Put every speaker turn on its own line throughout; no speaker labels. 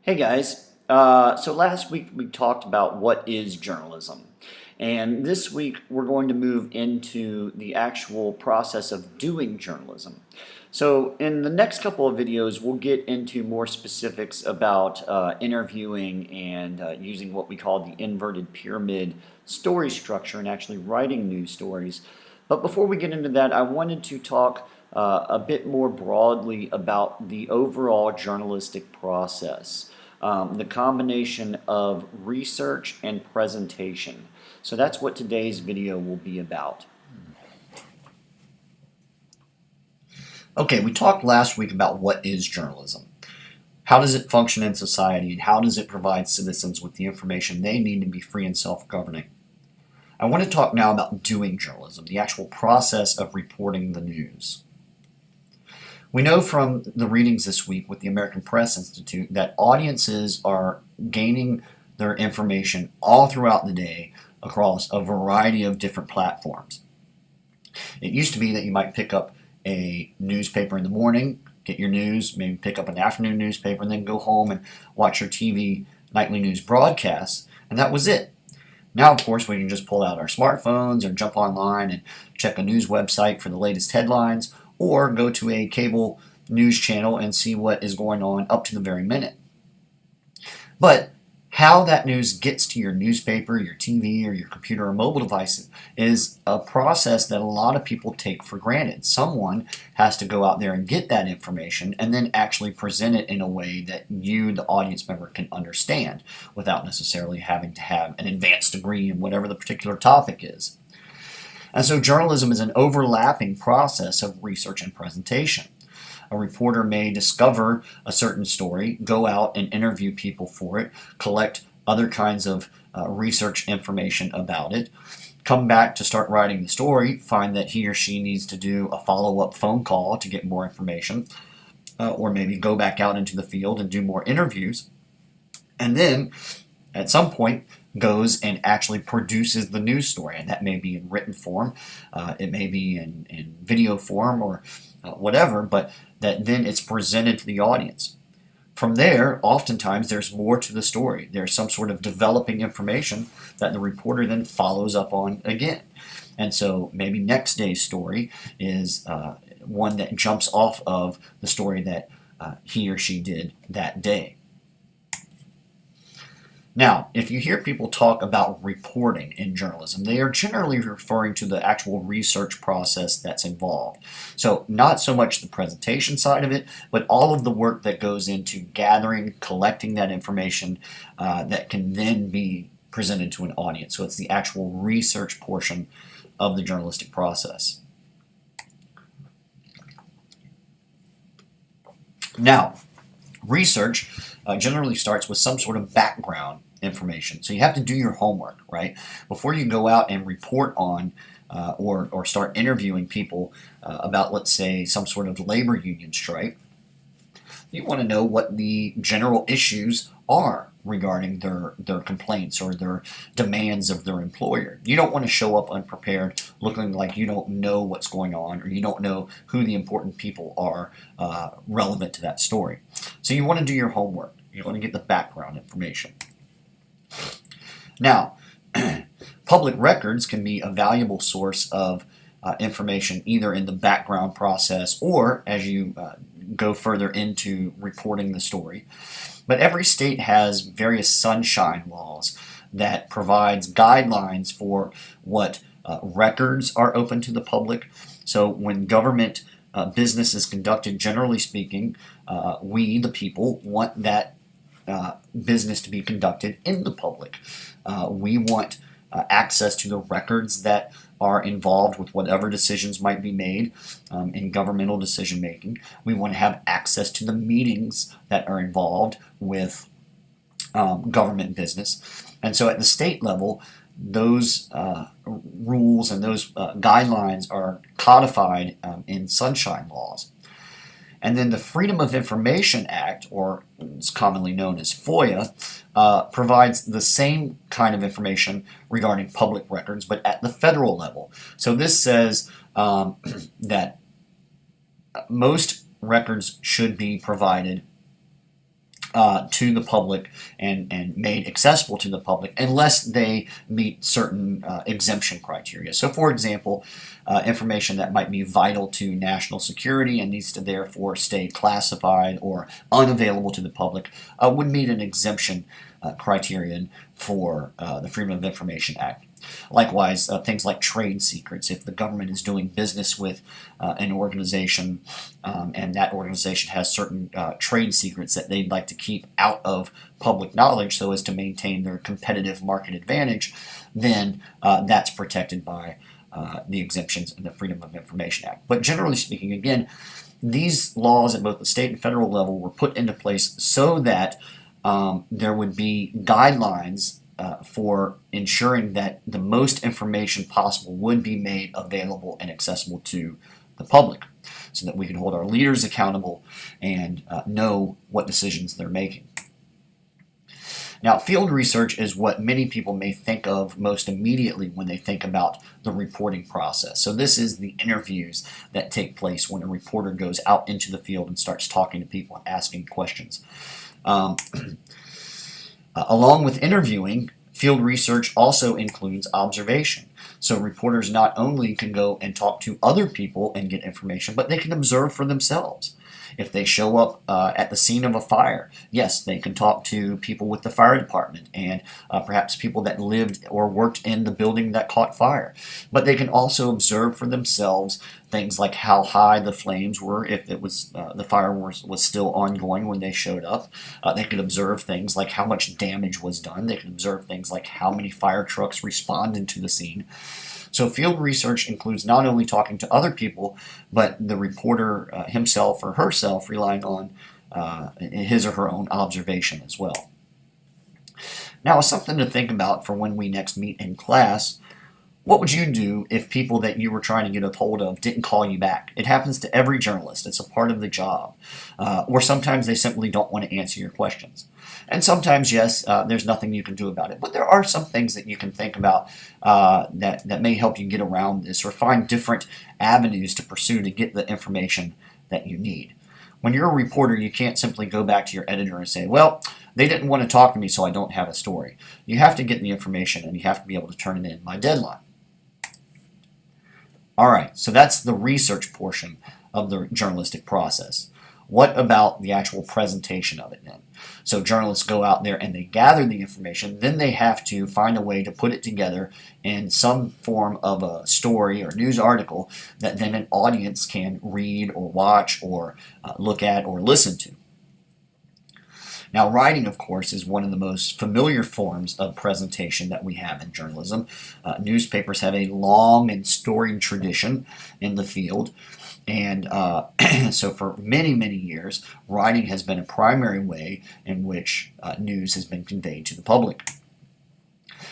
Hey guys, so last week we talked about what is journalism, and this week we're going to move into the actual process of doing journalism. So in the next couple of videos we'll get into more specifics about interviewing and using what we call the inverted pyramid story structure and actually writing news stories. But before we get into that, I wanted to talk a bit more broadly about the overall journalistic process, the combination of research and presentation. So that's what today's video will be about. Okay, we talked last week about what is journalism. How does it function in society, and how does it provide citizens with the information they need to be free and self-governing? I want to talk now about doing journalism, the actual process of reporting the news. We know from the readings this week with the American Press Institute that audiences are gaining their information all throughout the day across a variety of different platforms. It used to be that you might pick up a newspaper in the morning, get your news, maybe pick up an afternoon newspaper, and then go home and watch your TV nightly news broadcasts, and that was it. Now, of course, we can just pull out our smartphones or jump online and check a news website for the latest headlines, or go to a cable news channel and see what is going on up to the very minute. But how that news gets to your newspaper, your TV, or your computer or mobile device is a process that a lot of people take for granted. Someone has to go out there and get that information and then actually present it in a way that you, the audience member, can understand without necessarily having to have an advanced degree in whatever the particular topic is. And so journalism is an overlapping process of research and presentation. A reporter may discover a certain story, go out and interview people for it, collect other kinds of research information about it, come back to start writing the story, find that he or she needs to do a follow-up phone call to get more information, or maybe go back out into the field and do more interviews, and then at some point goes and actually produces the news story, and that may be in written form, it may be in video form, or whatever, but that then it's presented to the audience. From there, oftentimes there's more to the story. There's some sort of developing information that the reporter then follows up on again. And so maybe next day's story is one that jumps off of the story that he or she did that day. Now, if you hear people talk about reporting in journalism, they are generally referring to the actual research process that's involved. So not so much the presentation side of it, but all of the work that goes into gathering, collecting that information that can then be presented to an audience. So it's the actual research portion of the journalistic process. Now, research generally starts with some sort of background information. So you have to do your homework, right? Before you go out and report on or start interviewing people about, let's say, some sort of labor union strike, you want to know what the general issues are regarding their complaints or their demands of their employer. You don't want to show up unprepared looking like you don't know what's going on, or you don't know who the important people are relevant to that story. So you want to do your homework. You want to get the background information. Now, public records can be a valuable source of information either in the background process or as you go further into reporting the story. But every state has various sunshine laws that provides guidelines for what records are open to the public. So when government business is conducted, generally speaking, we, the people, want that business to be conducted in the public. We want access to the records that are involved with whatever decisions might be made in governmental decision making. We want to have access to the meetings that are involved with government business. And so at the state level, those rules and those guidelines are codified in sunshine laws. And then the Freedom of Information Act, or it's commonly known as FOIA, provides the same kind of information regarding public records, but at the federal level. So this says that most records should be provided to the public and made accessible to the public unless they meet certain exemption criteria. So, for example, information that might be vital to national security and needs to therefore stay classified or unavailable to the public would meet an exemption criterion for the Freedom of Information Act. Likewise, things like trade secrets. If the government is doing business with an organization and that organization has certain trade secrets that they'd like to keep out of public knowledge so as to maintain their competitive market advantage, then that's protected by the exemptions in the Freedom of Information Act. But generally speaking, again, these laws at both the state and federal level were put into place so that there would be guidelines for ensuring that the most information possible would be made available and accessible to the public so that we can hold our leaders accountable and know what decisions they're making. Now, field research is what many people may think of most immediately when they think about the reporting process. So this is the interviews that take place when a reporter goes out into the field and starts talking to people and asking questions. Along with interviewing, field research also includes observation. So reporters not only can go and talk to other people and get information, but they can observe for themselves. If they show up at the scene of a fire, yes, they can talk to people with the fire department and perhaps people that lived or worked in the building that caught fire. But they can also observe for themselves things like how high the flames were if it was the fire was still ongoing when they showed up. They could observe things like how much damage was done. They could observe things like how many fire trucks responded to the scene. So field research includes not only talking to other people, but the reporter himself or herself relying on his or her own observation as well. Now, something to think about for when we next meet in class. What would you do if people that you were trying to get a hold of didn't call you back? It happens to every journalist. It's a part of the job. Or sometimes they simply don't want to answer your questions. And sometimes, yes, there's nothing you can do about it. But there are some things that you can think about that may help you get around this or find different avenues to pursue to get the information that you need. When you're a reporter, you can't simply go back to your editor and say, well, they didn't want to talk to me, so I don't have a story. You have to get the information, and you have to be able to turn it in by deadline. All right, so that's the research portion of the journalistic process. What about the actual presentation of it then? So journalists go out there and they gather the information, then they have to find a way to put it together in some form of a story or news article that then an audience can read or watch or look at or listen to. Now, writing, of course, is one of the most familiar forms of presentation that we have in journalism. Newspapers have a long and storied tradition in the field. And so for many, many years, writing has been a primary way in which news has been conveyed to the public.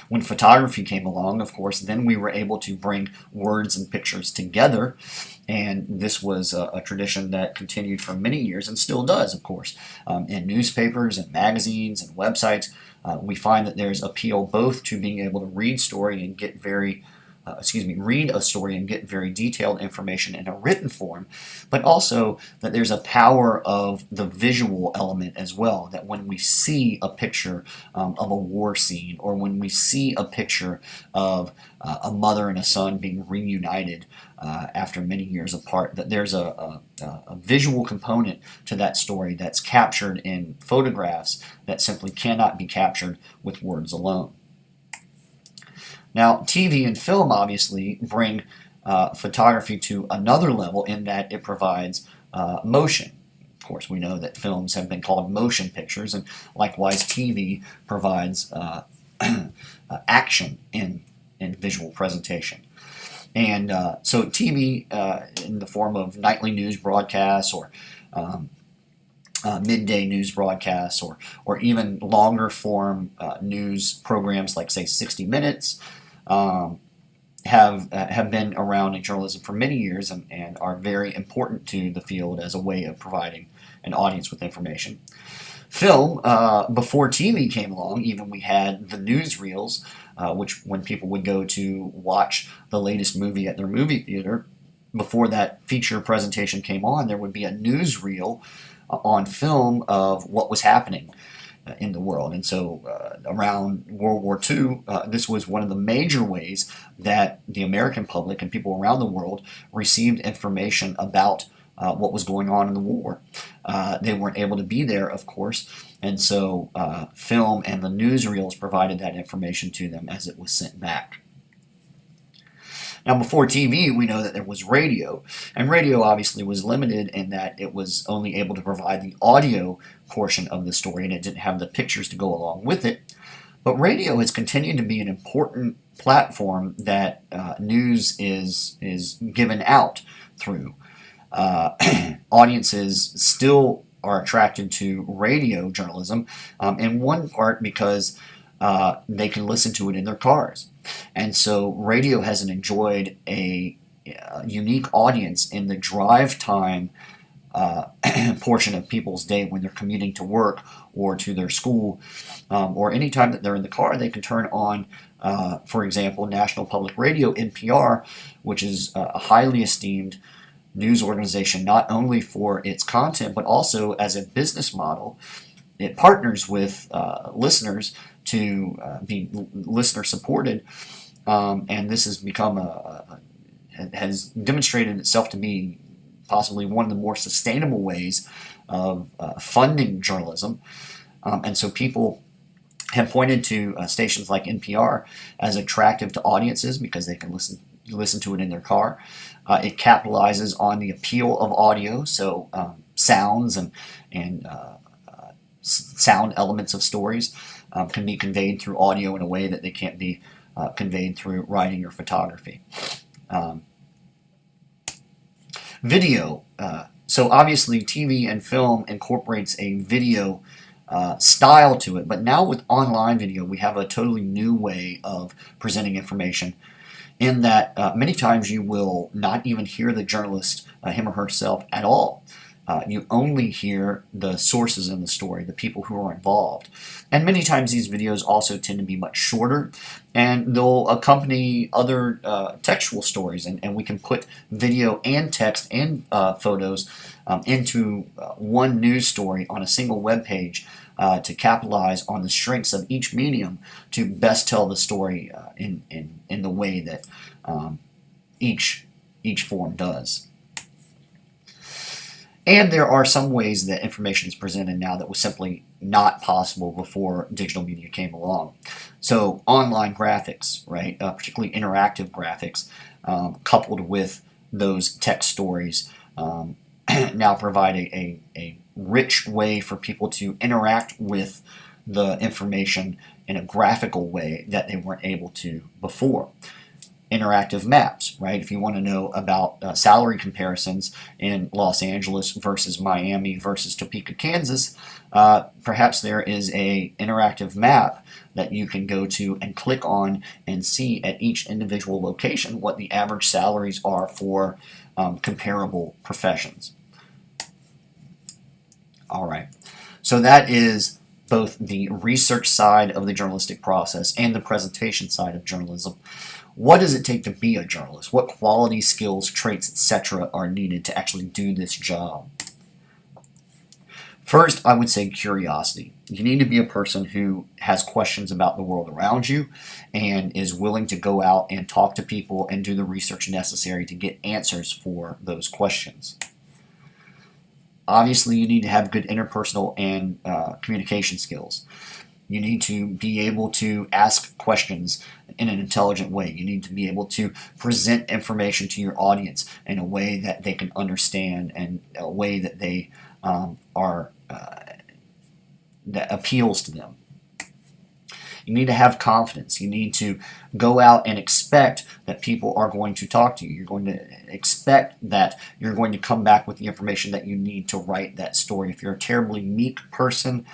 When photography came along, of course, then we were able to bring words and pictures together. And this was a tradition that continued for many years and still does, of course. In newspapers and magazines and websites, we find that there's appeal both to being able to read story and get read a story and get very detailed information in a written form, but also that there's a power of the visual element as well, that when we see a picture of a war scene or when we see a picture of a mother and a son being reunited after many years apart, that there's a visual component to that story that's captured in photographs that simply cannot be captured with words alone. Now, TV and film obviously bring photography to another level in that it provides motion. Of course, we know that films have been called motion pictures, and likewise TV provides action in visual presentation. And so TV in the form of nightly news broadcasts or midday news broadcasts or even longer form news programs like, say, 60 Minutes, have been around in journalism for many years and are very important to the field as a way of providing an audience with information. Film, before TV came along, even we had the newsreels, which when people would go to watch the latest movie at their movie theater, before that feature presentation came on, there would be a newsreel on film of what was happening in the world. And so around World War II, this was one of the major ways that the American public and people around the world received information about what was going on in the war. They weren't able to be there, of course, and so film and the newsreels provided that information to them as it was sent back. Now, before TV, we know that there was radio, and radio obviously was limited in that it was only able to provide the audio portion of the story, and it didn't have the pictures to go along with it. But radio has continued to be an important platform that news is given out through. Audiences still are attracted to radio journalism, in one part because they can listen to it in their cars. And so radio has enjoyed a unique audience in the drive time portion of people's day when they're commuting to work or to their school, or any time that they're in the car. They can turn on, for example, National Public Radio, NPR, which is a highly esteemed news organization not only for its content but also as a business model. It partners with listeners to be listener supported, and this has become has demonstrated itself to be possibly one of the more sustainable ways of funding journalism. And so people have pointed to stations like NPR as attractive to audiences because they can listen to it in their car. It capitalizes on the appeal of audio, so sounds and sound elements of stories can be conveyed through audio in a way that they can't be conveyed through writing or photography. Video. So obviously TV and film incorporates a video style to it, but now with online video we have a totally new way of presenting information in that many times you will not even hear the journalist, him or herself, at all. You only hear the sources in the story, the people who are involved. And many times these videos also tend to be much shorter, and they'll accompany other textual stories, and we can put video and text and photos into one news story on a single web page to capitalize on the strengths of each medium to best tell the story in the way that each form does. And there are some ways that information is presented now that was simply not possible before digital media came along. So online graphics, right, particularly interactive graphics, coupled with those text stories, now provide a rich way for people to interact with the information in a graphical way that they weren't able to before. Interactive maps, right? If you want to know about salary comparisons in Los Angeles versus Miami versus Topeka, Kansas, perhaps there is a interactive map that you can go to and click on and see at each individual location what the average salaries are for comparable professions. All right, so that is both the research side of the journalistic process and the presentation side of journalism. What does it take to be a journalist? What qualities, skills, traits, etc. are needed to actually do this job? First, I would say curiosity. You need to be a person who has questions about the world around you and is willing to go out and talk to people and do the research necessary to get answers for those questions. Obviously, you need to have good interpersonal and communication skills. You need to be able to ask questions in an intelligent way. You need to be able to present information to your audience in a way that they can understand and a way that they that appeals to them. You need to have confidence. You need to go out and expect that people are going to talk to you. You're going to expect that you're going to come back with the information that you need to write that story. If you're a terribly meek person,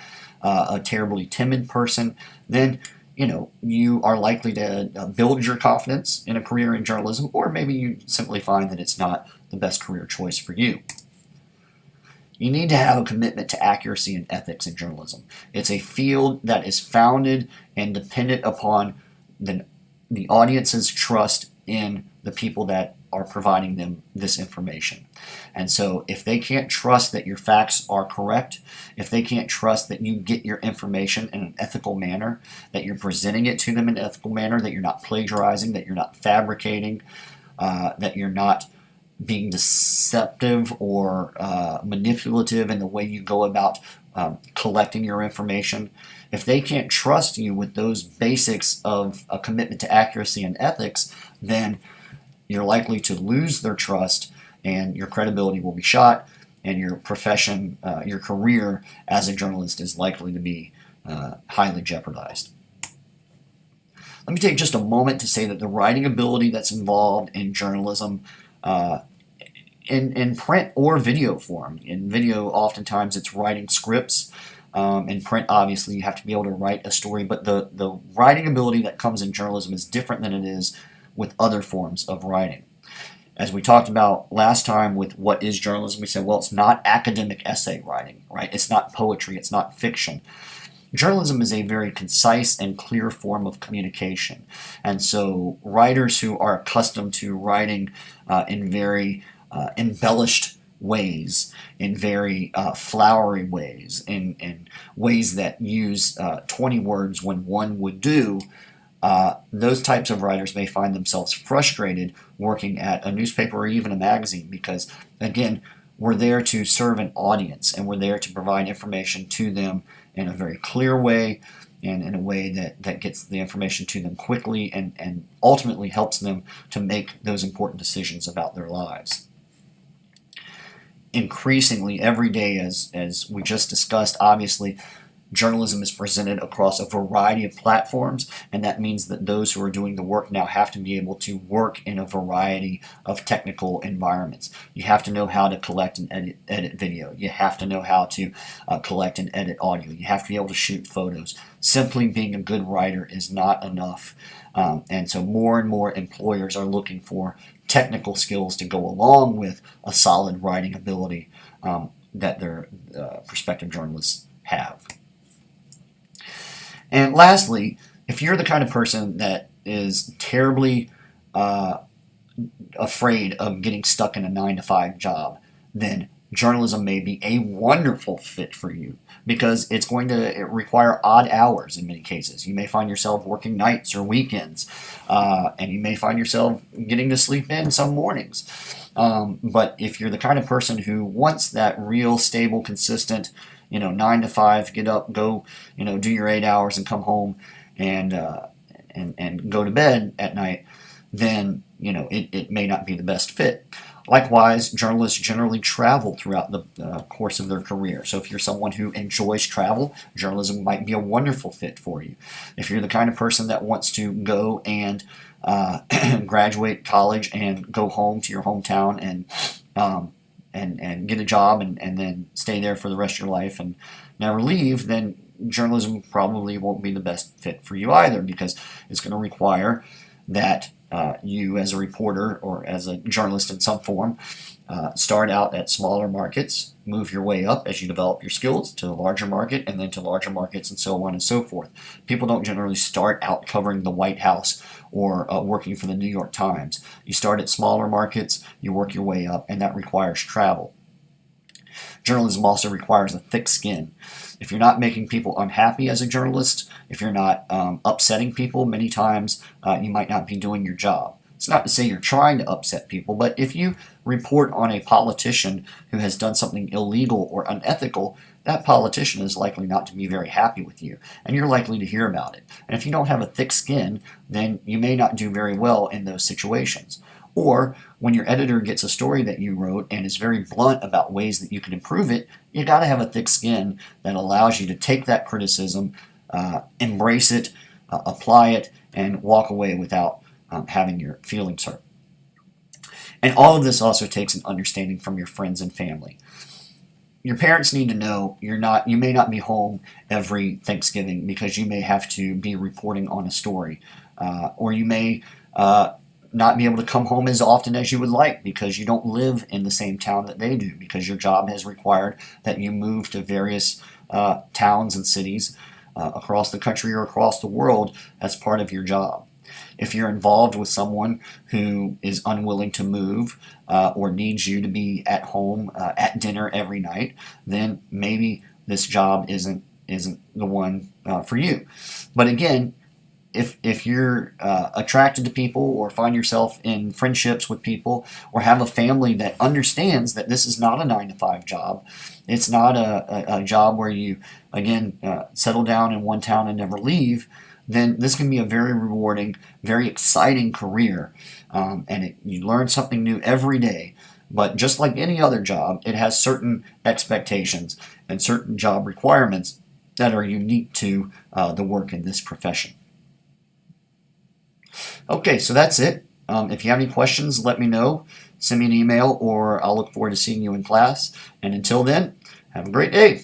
a terribly timid person, then you are likely to build your confidence in a career in journalism, or maybe you simply find that it's not the best career choice for you. You need to have a commitment to accuracy and ethics in journalism. It's a field that is founded and dependent upon the audience's trust in the people that are providing them this information. And so if they can't trust that your facts are correct, if they can't trust that you get your information in an ethical manner, that you're presenting it to them in an ethical manner, that you're not plagiarizing, that you're not fabricating, that you're not being deceptive or manipulative in the way you go about collecting your information, if they can't trust you with those basics of a commitment to accuracy and ethics, then you're likely to lose their trust and your credibility will be shot, and your profession, your career as a journalist is likely to be highly jeopardized. Let me take just a moment to say that the writing ability that's involved in journalism, in print or video form. In video, oftentimes it's writing scripts. In print, obviously, you have to be able to write a story, but the writing ability that comes in journalism is different than it is with other forms of writing. As we talked about last time with what is journalism, we said, well, it's not academic essay writing, right? It's not poetry, it's not fiction. Journalism is a very concise and clear form of communication. And so writers who are accustomed to writing in very embellished ways, in very flowery ways, in ways that use 20 words when one would do, those types of writers may find themselves frustrated working at a newspaper or even a magazine because, again, we're there to serve an audience and we're there to provide information to them in a very clear way and in a way that gets the information to them quickly and ultimately helps them to make those important decisions about their lives. Increasingly, every day, as we just discussed, obviously, journalism is presented across a variety of platforms, and that means that those who are doing the work now have to be able to work in a variety of technical environments. You have to know how to collect and edit video. You have to know how to collect and edit audio. You have to be able to shoot photos. Simply being a good writer is not enough, and so more and more employers are looking for technical skills to go along with a solid writing ability that their prospective journalists have. And lastly, if you're the kind of person that is terribly afraid of getting stuck in a 9-to-5 job, then journalism may be a wonderful fit for you because it's going to require odd hours in many cases. You may find yourself working nights or weekends, and you may find yourself getting to sleep in some mornings. But if you're the kind of person who wants that real, stable, consistent, 9 to 5, get up, go, do your 8 hours and come home and go to bed at night, then, it may not be the best fit. Likewise, journalists generally travel throughout the course of their career. So if you're someone who enjoys travel, journalism might be a wonderful fit for you. If you're the kind of person that wants to go and graduate college and go home to your hometown and get a job and then stay there for the rest of your life and never leave, then journalism probably won't be the best fit for you either because it's going to require that you as a reporter or as a journalist in some form start out at smaller markets, move your way up as you develop your skills to a larger market and then to larger markets and so on and so forth. People don't generally start out covering the White House or working for the New York Times. You start at smaller markets, you work your way up, and that requires travel. Journalism also requires a thick skin. If you're not making people unhappy as a journalist, if you're not upsetting people, many times you might not be doing your job. It's not to say you're trying to upset people, but if you report on a politician who has done something illegal or unethical, that politician is likely not to be very happy with you, and you're likely to hear about it. And if you don't have a thick skin, then you may not do very well in those situations. Or when your editor gets a story that you wrote and is very blunt about ways that you can improve it, you got to have a thick skin that allows you to take that criticism, embrace it, apply it, and walk away without having your feelings hurt. And all of this also takes an understanding from your friends and family. Your parents need to know you may not be home every Thanksgiving because you may have to be reporting on a story, or you may not be able to come home as often as you would like because you don't live in the same town that they do, because your job has required that you move to various towns and cities across the country or across the world as part of your job. If you're involved with someone who is unwilling to move or needs you to be at home at dinner every night, then maybe this job isn't the one for you. But again, if you're attracted to people or find yourself in friendships with people or have a family that understands that this is not a 9 to 5 job, it's not a job where you, again, settle down in one town and never leave, then this can be a very rewarding, very exciting career. You learn something new every day. But just like any other job, it has certain expectations and certain job requirements that are unique to the work in this profession. Okay, so that's it. If you have any questions, let me know. Send me an email, or I'll look forward to seeing you in class. And until then, have a great day.